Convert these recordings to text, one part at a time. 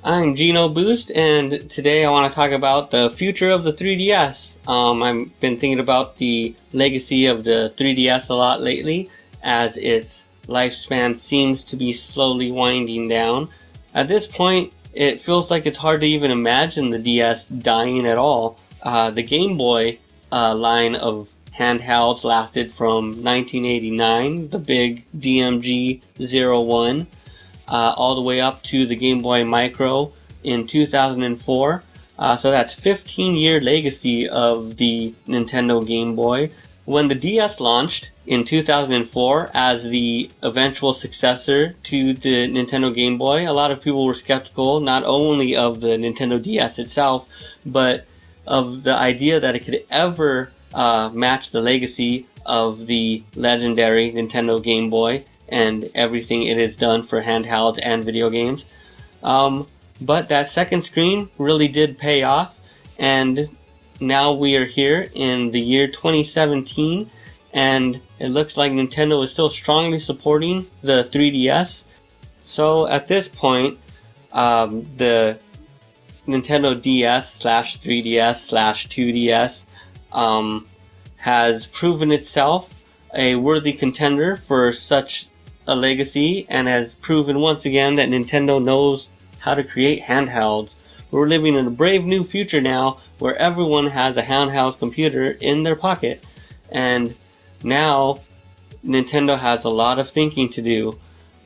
I'm Geno Boost, and today I want to talk about the future of the 3DS. I've been thinking about the legacy of the 3DS a lot lately, as its lifespan seems to be slowly winding down. At this point, it feels like it's hard to even imagine the DS dying at all. The Game Boy line of handhelds lasted from 1989, the big DMG-01, all the way up to the Game Boy Micro in 2004. So that's 15-year legacy of the Nintendo Game Boy. When the DS launched in 2004 as the eventual successor to the Nintendo Game Boy, a lot of people were skeptical not only of the Nintendo DS itself, but of the idea that it could ever match the legacy of the legendary Nintendo Game Boy and everything it has done for handhelds and video games. But that second screen really did pay off, and now we are here in the year 2017, and it looks like Nintendo is still strongly supporting the 3DS. So at this point, the Nintendo DS slash 3DS slash 2DS has proven itself a worthy contender for such a legacy, and has proven once again that Nintendo knows how to create handhelds. We're living in a brave new future now where everyone has a handheld computer in their pocket, and now Nintendo has a lot of thinking to do,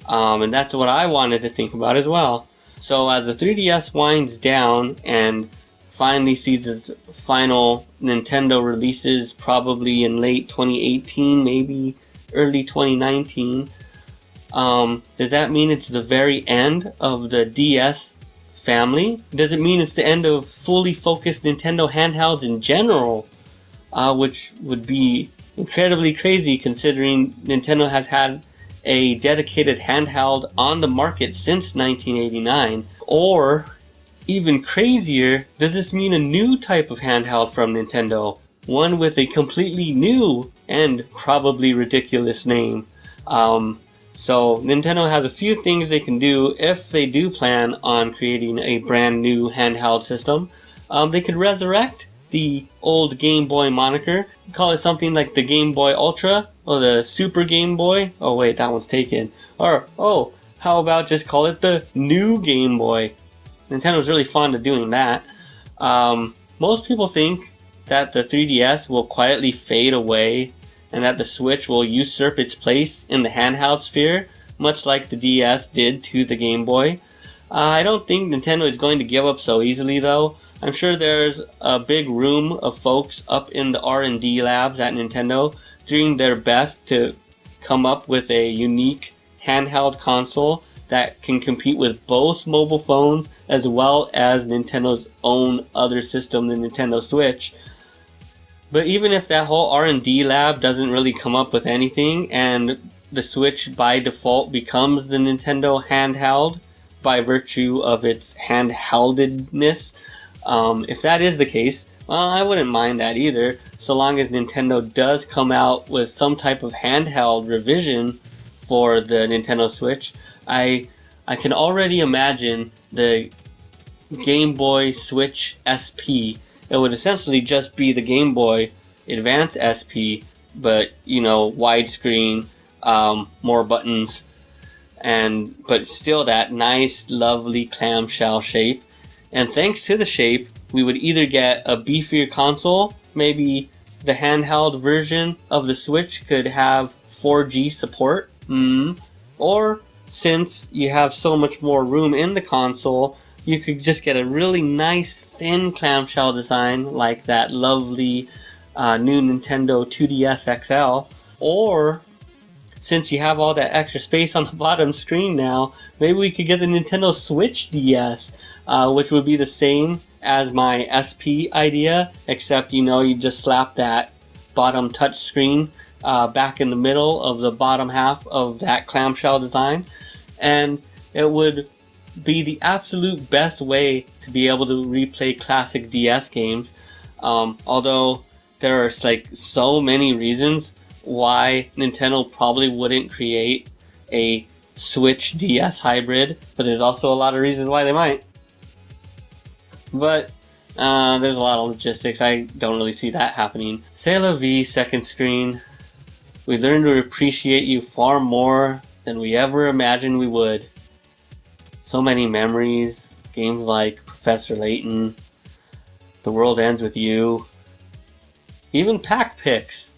and that's what I wanted to think about as well. So as the 3DS winds down and finally sees its final Nintendo releases probably in late 2018, maybe early 2019, does that mean it's the very end of the DS family? Does it mean it's the end of fully focused Nintendo handhelds in general? Which would be incredibly crazy considering Nintendo has had a dedicated handheld on the market since 1989. Or, even crazier, does this mean a new type of handheld from Nintendo? One with a completely new and probably ridiculous name. So Nintendo has a few things they can do if they do plan on creating a brand new handheld system. They could resurrect the old Game Boy moniker, call it something like the Game Boy Ultra or the Super Game Boy. Oh wait, that one's taken. Or, how about just call it the new Game Boy? Nintendo's really fond of doing that. Most people think that the 3DS will quietly fade away and that the Switch will usurp its place in the handheld sphere, much like the DS did to the Game Boy. I don't think Nintendo is going to give up so easily though. I'm sure there's a big room of folks up in the R&D labs at Nintendo doing their best to come up with a unique handheld console that can compete with both mobile phones as well as Nintendo's own other system, the Nintendo Switch. But even if that whole R&D lab doesn't really come up with anything and the Switch by default becomes the Nintendo handheld by virtue of its handheldedness, if that is the case, I wouldn't mind that either, so long as Nintendo does come out with some type of handheld revision for the Nintendo Switch. I can already imagine the Game Boy Switch SP. It would essentially just be the Game Boy Advance SP, but widescreen, more buttons, but still that nice, lovely clamshell shape. And thanks to the shape, we would either get a beefier console, maybe the handheld version of the Switch could have 4G support, or since you have so much more room in the console, you could just get a really nice thin clamshell design like that lovely new Nintendo 2DS XL. Or, since you have all that extra space on the bottom screen now, maybe we could get the Nintendo Switch DS, which would be the same as my SP idea, except you just slap that bottom touch screen back in the middle of the bottom half of that clamshell design, and it would be the absolute best way to be able to replay classic DS games. Although there are so many reasons why Nintendo probably wouldn't create a Switch DS hybrid, but there's also a lot of reasons why they might. But there's a lot of logistics. I don't really see that happening. C'est la vie, second screen. We learn to appreciate you far more than we ever imagined we would. So many memories. Games like Professor Layton, The World Ends With You, even Pack Picks,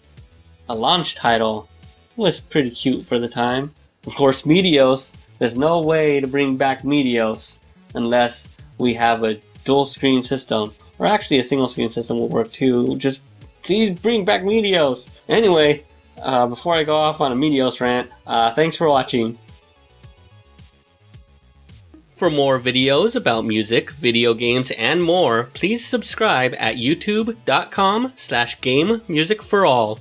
a launch title, was pretty cute for the time. Of course, Meteos. There's no way to bring back Meteos unless we have a dual screen system, or actually a single screen system will work too. Just please bring back Meteos. Anyway, before I go off on a Meteos rant, thanks for watching. For more videos about music, video games, and more, please subscribe at youtube.com/GameMusicForAll.